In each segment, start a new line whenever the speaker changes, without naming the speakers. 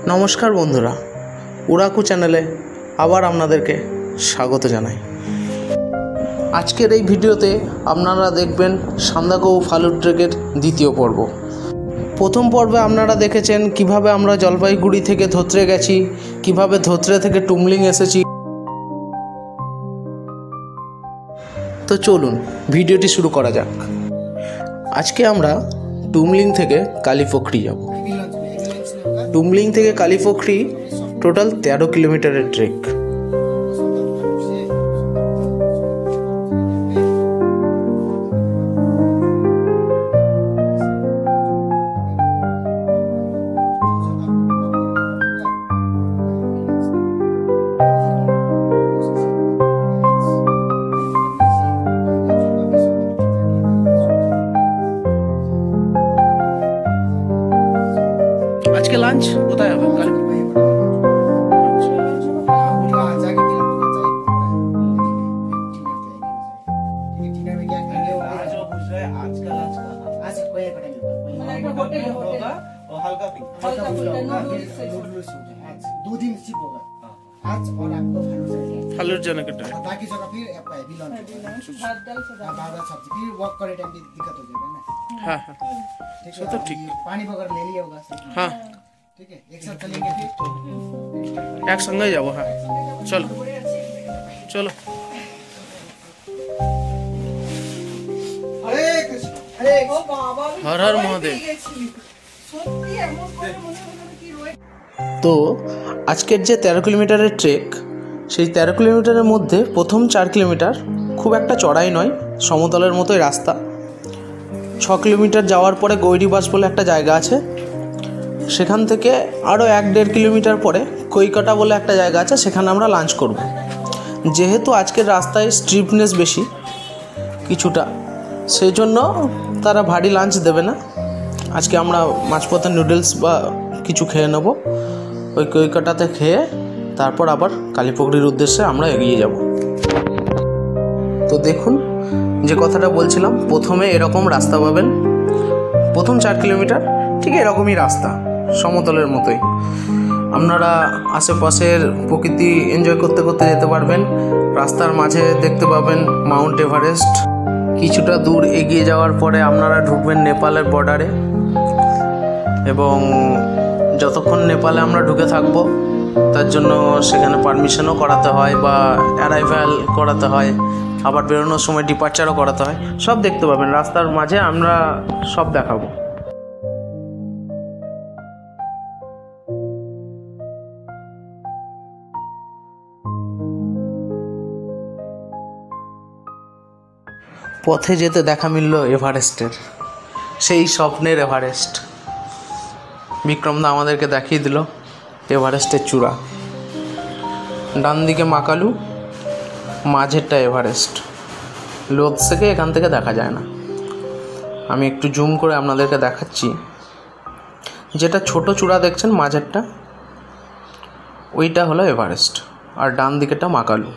নমস্কার বন্ধুরা, উড়াকু চ্যানেলে আবার আপনাদেরকে স্বাগত জানাই। আজকের এই ভিডিওতে আপনারা দেখবেন সান্দাকফু ফালুট ট্রেকের দ্বিতীয় পর্ব। প্রথম পর্বে আপনারা দেখেছেন কিভাবে আমরা জলপাইগুড়ি থেকে ধোত্রে গেছি, কিভাবে ধোত্রে থেকে টুমলিং এসেছি। তো চলুন ভিডিওটি শুরু করা যাক। আজকে আমরা টুমলিং থেকে কালীপোখরি যাব। টুমলিং থেকে কালীপোখরি টোটাল 13 কিলোমিটারের ট্রেক। আজকে লাঞ্চ কোথায় হবে? फालूट जाने का टाइम, बाकी जगह फिर बिलोन भात दाल सब्जी फिर वॉक करे टाइम भी दिक्कत हो जाएगा ना। हाँ हाँ ठीक है, तो ठीक पानी वगैरह ले लिया होगा। हाँ ठीक है, एक साथ चलेंगे फिर एक संग ही जाओ। हाँ चलो चलो। हरे कृष्ण हरे बाबा हर हर महादेव। তো আজকের যে 13 কিলোমিটারের ট্রেক, সেই 13 কিলোমিটারের মধ্যে প্রথম 4 কিলোমিটার খুব একটা চড়াই নয়, সমতলের মতোই রাস্তা। 6 কিলোমিটার যাওয়ার পরে গৈরিবাস বলে একটা জায়গা আছে, সেখান থেকে আরও 1-1.5 কিলোমিটার পরে কৈকাটা বলে একটা জায়গা আছে, সেখানে আমরা লাঞ্চ করব। যেহেতু আজকের রাস্তায় স্ট্রিপনেস বেশি কিছুটা, সেই জন্য তারা ভারী লাঞ্চ দেবে না। আজকে আমরা মাঝপথে নুডলস বা কিছু খেয়ে নেব। ওই কৈকাটাতে খেয়ে তারপর আবার কালীপোখরির উদ্দেশ্যে আমরা এগিয়ে যাব। তো দেখুন, যে কথাটা বলছিলাম, প্রথমে এরকম রাস্তা পাবেন। প্রথম 4 কিলোমিটার ঠিক এরকমই রাস্তা, সমতলের মতোই। আপনারা আশেপাশের প্রকৃতি এনজয় করতে করতে যেতে পারবেন। রাস্তার মাঝে দেখতে পাবেন মাউন্ট এভারেস্ট। কিছুটা দূর এগিয়ে যাওয়ার পরে আপনারা ঢুকবেন নেপালের বর্ডারে, এবং যতক্ষণ নেপালে আমরা ঢুকে থাকব তার জন্য সেখানে পারমিশনও করাতে হয় বা অ্যারাইভাল করাতে হয়, আবার বেরোনোর সময় ডিপার্চারও করাতে হয়। সব দেখতে পাবেন রাস্তার মাঝে, আমরা সব দেখাবো। পথে যেতে দেখা মিলল এভারেস্টের, সেই স্বপ্নের এভারেস্ট। বিক্রমদা আমাদেরকে দেখিয়ে দিল এভারেস্টের চূড়া। ডান দিকে মাকালু, মাঝেরটা এভারেস্ট। লোদসেকে এখান থেকে দেখা যায় না। আমি একটু জুম করে আপনাদেরকে দেখাচ্ছি। যেটা ছোট চূড়া দেখছেন মাঝেরটা, ওইটা হলো এভারেস্ট, আর ডান দিকেটা মাকালু।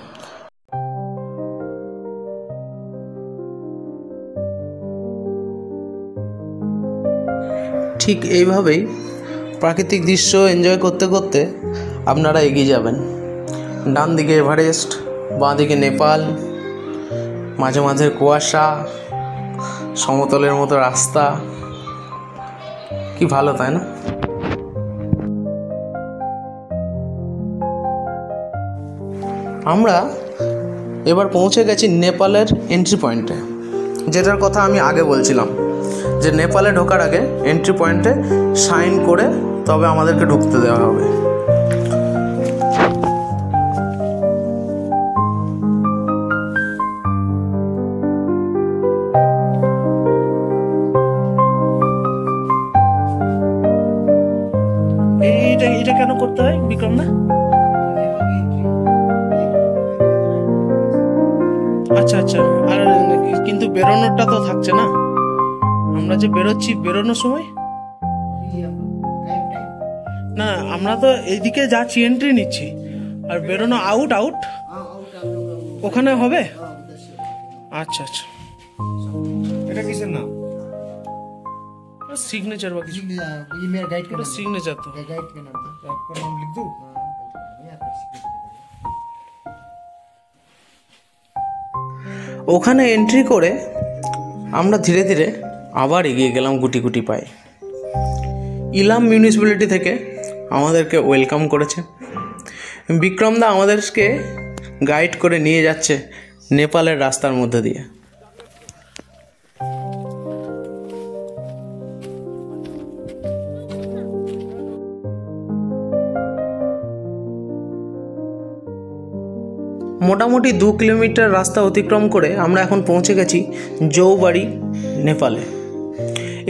ঠিক এইভাবেই প্রাকৃতিক দৃশ্য এনজয় করতে করতে আপনারা এগিয়ে যাবেন। ডান দিকে এভারেস্ট, বাঁ দিকে নেপাল, মাঝে মাঝে কুয়াশা, সমতলের মতো রাস্তা। কি ভালো, তাই না? আমরা এবার পৌঁছে গেছি নেপালের এন্ট্রি পয়েন্টে, যেটার কথা আমি আগে বলছিলাম, যে নেপালে ঢোকার আগে এন্ট্রি পয়েন্টে সাইন করে তবে আমাদেরকে ঢুকতে দেওয়া হবে। এটা কেন করতে হয় বিক্রম না? আচ্ছা আচ্ছা। আর কিন্তু বেরোনোরটা তো থাকছে না, আমরা যে বেরোচ্ছি বেরোনোর সময় না, আমরা তো এইদিকে যাচ্ছি, এন্ট্রি নিচ্ছি, আর বেরোনো আউট আউট ওখানে হবে। আচ্ছা আচ্ছা, এটা কিসের নাম? सिग्नेचर बाकी
ये मेरा गाइड का
सिग्नेचर तो
गाइड का नाम है, आपका नाम लिख दूं?
ওখানে এন্ট্রি করে আমরা ধীরে ধীরে আবার এগিয়ে গেলাম গুটি গুটি পায়ে। ইলাম মিউনিসিপ্যালিটি থেকে আমাদেরকে ওয়েলকাম করেছে। বিক্রমদা আমাদেরকে গাইড করে নিয়ে যাচ্ছে নেপালের রাস্তার মধ্যে দিয়ে। মোটামুটি 2 কিলোমিটার রাস্তা অতিক্রম করে আমরা এখন পৌঁছে গেছি জৌবাড়ি, নেপালে।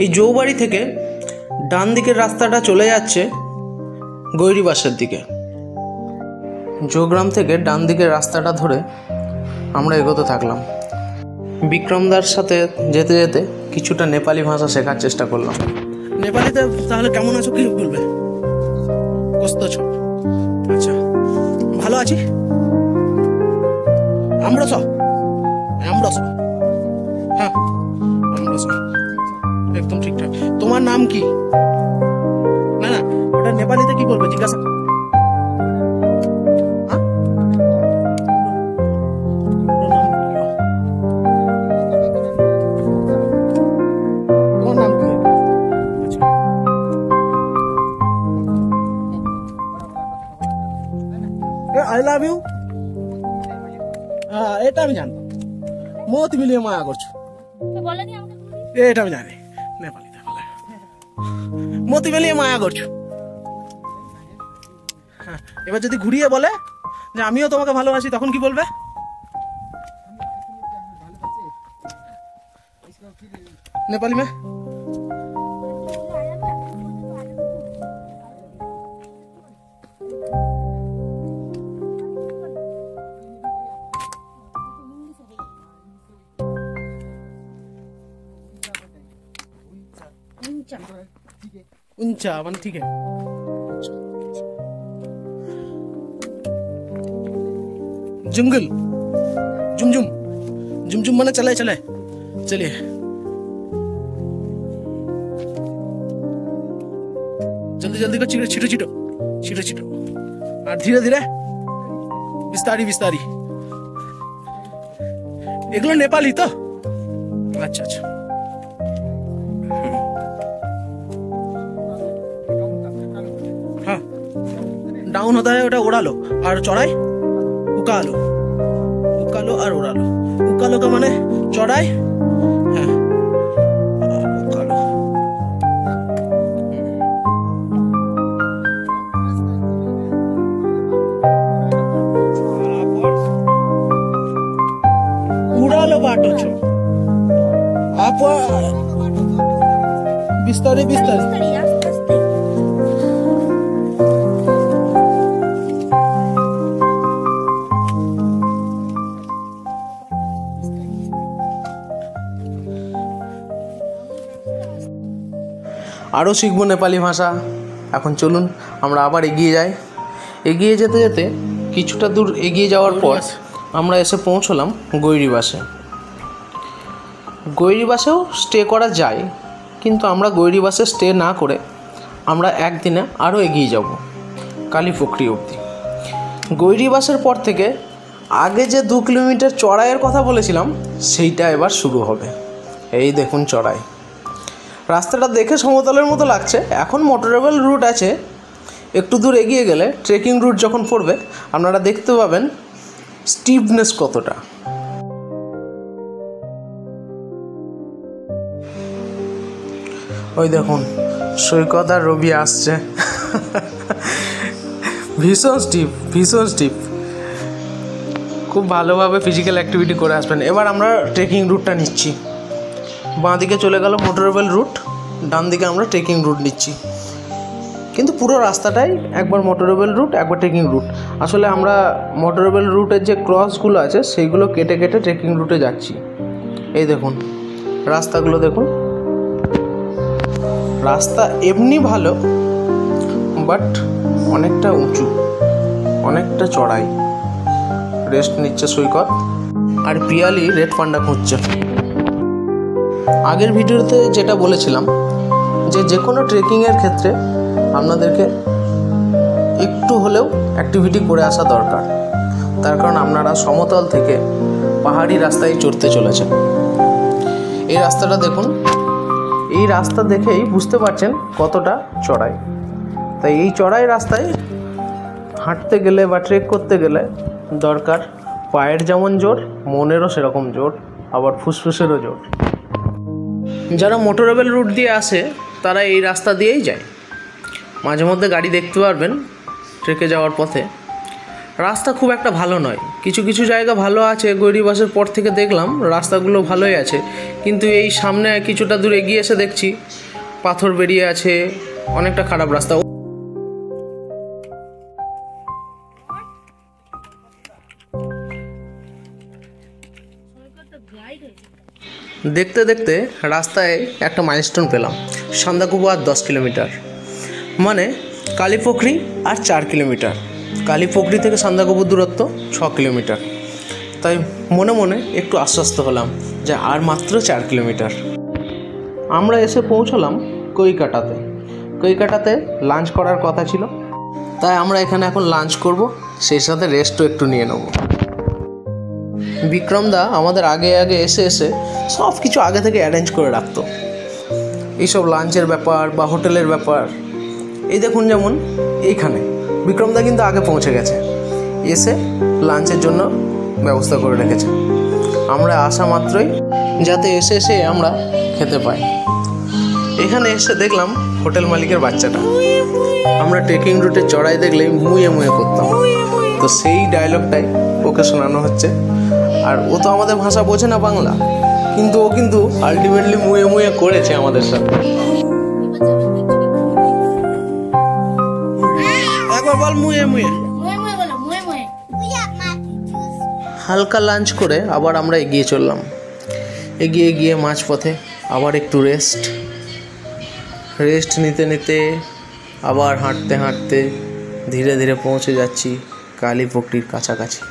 এই জৌবাড়ি থেকে ডান দিকের রাস্তাটা চলে যাচ্ছে গৈরিবাসের দিকে। জৌগ্রাম থেকে ডান দিকের রাস্তাটা ধরে আমরা এগোতে থাকলাম। বিক্রমদার সাথে যেতে যেতে কিছুটা নেপালি ভাষা শেখার চেষ্টা করলাম। নেপালিতে তাহলে কেমন আছো কি বলবে? কষ্ট আছো? আচ্ছা, ভালো আছি। আমরা সব হ্যাঁ, আমরা সব একদম ঠিকঠাক। তোমার নাম কি? না না, ওটা নেপালিতে কি বলবে জিজ্ঞাসা? তোমার নাম কি? I love you. হ্যাঁ, এটা আমি জানতাম। মতি মিলিয়ে মায়া করছো, এটা আমি জানি। নেপালিতে বলে মতি মিলিয়ে মায়া করছো। হ্যাঁ, এবার যদি ঘুরিয়ে বলে যে আমিও তোমাকে ভালোবাসি, তখন কি বলবে? নেপালি মে उंचा मन ठीक है। जंगल जुमजुम जुमजुम माने चले चले चलिए। जल्दी जल्दी को छिटो छिटो छिटो छिटो छिटो और धीरे धीरे विस्तारी विस्तारी। एगुलो नेपाली तो? अच्छा अच्छा। हाँ, डाउन होता है ওটা ওড়ালো, আর চড়াই উকালো। উকালো আর ওড়ালো। উকালো का माने চড়াই, হ্যাঁ উকালো। উড়ালো বাটো ছো आप বিস্তারে বিস্তারে। আরও শিখবো নেপালি ভাষা। এখন চলুন আমরা আবার এগিয়ে যাই। এগিয়ে যেতে যেতে কিছুটা দূর এগিয়ে যাওয়ার পর আমরা এসে পৌঁছলাম গৈরিবাসে। গৈরিবাসেও স্টে করা যায়, কিন্তু আমরা গৈরিবাসে স্টে না করে আমরা একদিনে আরও এগিয়ে যাব কালীপুখরি অবধি। গৈরিবাসের পর থেকে আগে যে 2 কিলোমিটার চড়াইয়ের কথা বলেছিলাম সেইটা এবার শুরু হবে। এই দেখুন চড়াই। রাস্তাটা দেখে সমতলের মতো লাগছে। এখন মোটরেবল রুট আছে। একটু দূর এগিয়ে গেলে ট্রেকিং রুট যখন পড়বে আপনারা দেখতে পাবেন স্টিফনেস কতটা। ওই দেখুন সৈকত আর রবি আসছে। ভীষণ স্টিপ, ভীষণ স্টিপ। খুব ভালোভাবে ফিজিক্যাল অ্যাক্টিভিটি করে আসবেন। এবার আমরা ট্রেকিং রুটটা নিচ্ছি। বাঁ দিকে চলে গেল মোটরেবল রুট, ডান দিকে আমরা ট্রেকিং রুট নিচ্ছি। কিন্তু পুরো রাস্তাটাই একবার মোটরেবল রুট একবার ট্রেকিং রুট। আসলে আমরা মোটরেবল রুটের যে ক্রসগুলো আছে সেইগুলো কেটে কেটে ট্রেকিং রুটে যাচ্ছি। এই দেখুন রাস্তাগুলো দেখুন। রাস্তা এমনি ভালো, বাট অনেকটা উঁচু, অনেকটা চড়াই। রেস্ট নিচ্ছে সৈকত, আর পিয়ালি রেড পান্ডা খুঁজছে। আগের ভিডিওতে যেটা বলেছিলাম যে কোনো ট্রেকিংয়ের ক্ষেত্রে আপনাদেরকে একটু হলেও অ্যাক্টিভিটি করে আসা দরকার। তার কারণ আপনারা সমতল থেকে পাহাড়ি রাস্তায় চড়তে চলেছেন। এই রাস্তাটা দেখুন, এই রাস্তা দেখেই বুঝতে পারছেন কতটা চড়াই। তাই এই চড়াই রাস্তায় হাঁটতে গেলে বা ট্রেক করতে গেলে দরকার পায়ের যেমন জোর, মনেরও সেরকম জোর, আবার ফুসফুসেরও জোর। যারা মোটরেবল রুট দিয়ে আসে তারা এই রাস্তা দিয়েই যায়। মাঝে মধ্যে গাড়ি দেখতে পারবেন ট্রেকে যাওয়ার পথে। রাস্তা খুব একটা ভালো নয়, কিছু কিছু জায়গা ভালো আছে। গৈরিবাসের পর থেকে দেখলাম রাস্তাগুলো ভালোই আছে, কিন্তু এই সামনে কিছুটা দূর এগিয়ে এসে দেখছি পাথর বেরিয়ে আছে, অনেকটা খারাপ রাস্তা। দেখতে দেখতে রাস্তায় একটা মাইলস্টোন পেলাম, সান্দাকফু আর 10 কিলোমিটার, মানে কালীপুখরি আর 4 কিলোমিটার। কালীপুখরি থেকে সান্দাকফুর দূরত্ব 6 কিলোমিটার। তাই মনে মনে একটু আশ্বস্ত হলাম যে আর মাত্র 4 কিলোমিটার। আমরা এসে পৌঁছলাম কৈকাটাতে। কৈকাটাতে লাঞ্চ করার কথা ছিল, তাই আমরা এখানে এখন লাঞ্চ করব, সেই সাথে রেস্টও একটু নিয়ে নেব। বিক্রমদা আমাদের আগে এসে সব কিছু আগে থেকে অ্যারেঞ্জ করে রাখতো, এইসব লাঞ্চের ব্যাপার বা হোটেলের ব্যাপার। এই দেখুন, যেমন এইখানে বিক্রমদা কিন্তু আগে পৌঁছে গেছে, এসে লাঞ্চের জন্য ব্যবস্থা করে রেখেছে। আমরা আসা মাত্রই যাতে এসে আমরা খেতে পাই। এখানে এসে দেখলাম হোটেল মালিকের বাচ্চাটা। আমরা ট্রেকিং রুটে চড়াই দেখলেই মুয়ে করতাম, তো সেই ডায়লগটাই ওকে শোনানো হচ্ছে। আর ও তো আমাদের ভাষা বোঝে না বাংলা, কিন্তু ও কিন্তু আলটিমেটলি মুয়ে করেছে আমাদের সাথে। একবার বল মুয়ে। হালকা লাঞ্চ করে আবার আমরা এগিয়ে চললাম। এগিয়ে মাঝপথে আবার একটু রেস্ট নিতে আবার হাঁটতে ধীরে ধীরে পৌঁছে যাচ্ছি কালীপুখরির কাছাকাছি।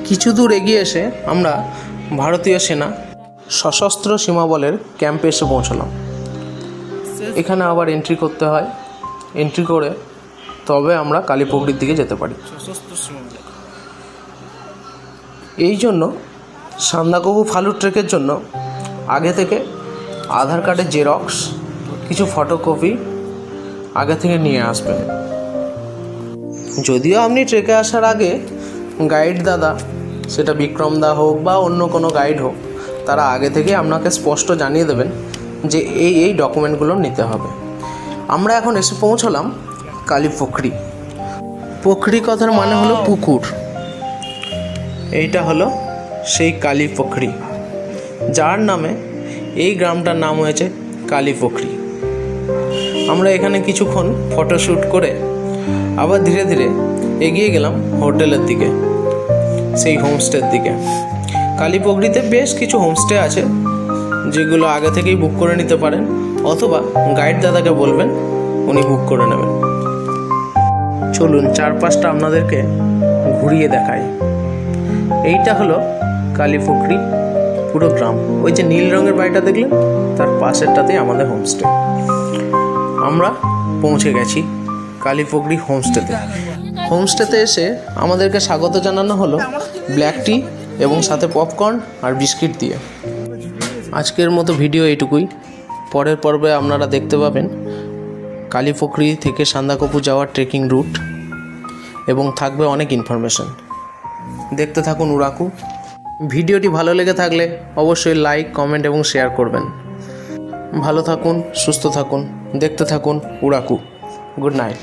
কিছু দূর এগিয়ে এসে আমরা ভারতীয় সেনা সশস্ত্র সীমাবলের ক্যাম্পে এসে পৌঁছলাম। এখানে আবার এন্ট্রি করতে হয়, এন্ট্রি করে তবে আমরা কালীপুখরির দিকে যেতে পারি। এই জন্য সান্দাকফু ফালুট ট্রেকের জন্য আগে থেকে আধার কার্ডের জেরক্স, কিছু ফটোকপি আগে থেকে নিয়ে আসবেন। যদিও আপনি ট্রেকে আসার আগে গাইড দাদা, সেটা বিক্রমদা হোক বা অন্য কোনো গাইড হোক, তারা আগে থেকে আপনাকে স্পষ্ট জানিয়ে দেবেন যে এই ডকুমেন্টগুলো নিতে হবে। আমরা এখন এসে পৌঁছলাম কালীপুখরি। পুখরি কথার মানে হলো পুকুর। এইটা হলো সেই কালীপুখরি, যার নামে এই গ্রামটার নাম হয়েছে কালীপুখরি। আমরা এখানে কিছুক্ষণ ফটোশ্যুট করে আবার ধীরে ধীরে এগিয়ে গেলাম হোটেলের দিকে, সেই হোমস্টের দিকে। কালীপুখরিতে বেশ কিছু হোমস্টে আছে, যেগুলো আগে থেকেই বুক করে নিতে পারেন, অথবা গাইড দাদাকে বলবেন, উনি বুক করে নেবেন। চলুন চারপাশটা আপনাদেরকে ঘুরিয়ে দেখাই। এইটা হলো কালীপুখরি পুরো গ্রাম। ওই যে নীল রঙের বাড়িটা দেখলেন, তার পাশেরটাতেই আমাদের হোমস্টে। আমরা পৌঁছে গেছি কালীপুখরি হোমস্টেতে। হোমস্টেতে এসে আমাদেরকে স্বাগত জানানো হলো ব্ল্যাক টি এবং সাথে পপকর্ন আর বিস্কিট দিয়ে। আজকের মতো ভিডিও এইটুকুই। পরের পর্বে আপনারা দেখতে পাবেন কালীপুখরি থেকে সান্দাকফু যাওয়ার ট্রেকিং রুট, এবং থাকবে অনেক ইনফরমেশন। দেখতে থাকুন উড়াকু। ভিডিওটি ভালো লেগে থাকলে অবশ্যই লাইক, কমেন্ট এবং শেয়ার করবেন। ভালো থাকুন, সুস্থ থাকুন, দেখতে থাকুন উড়াকু। Good night.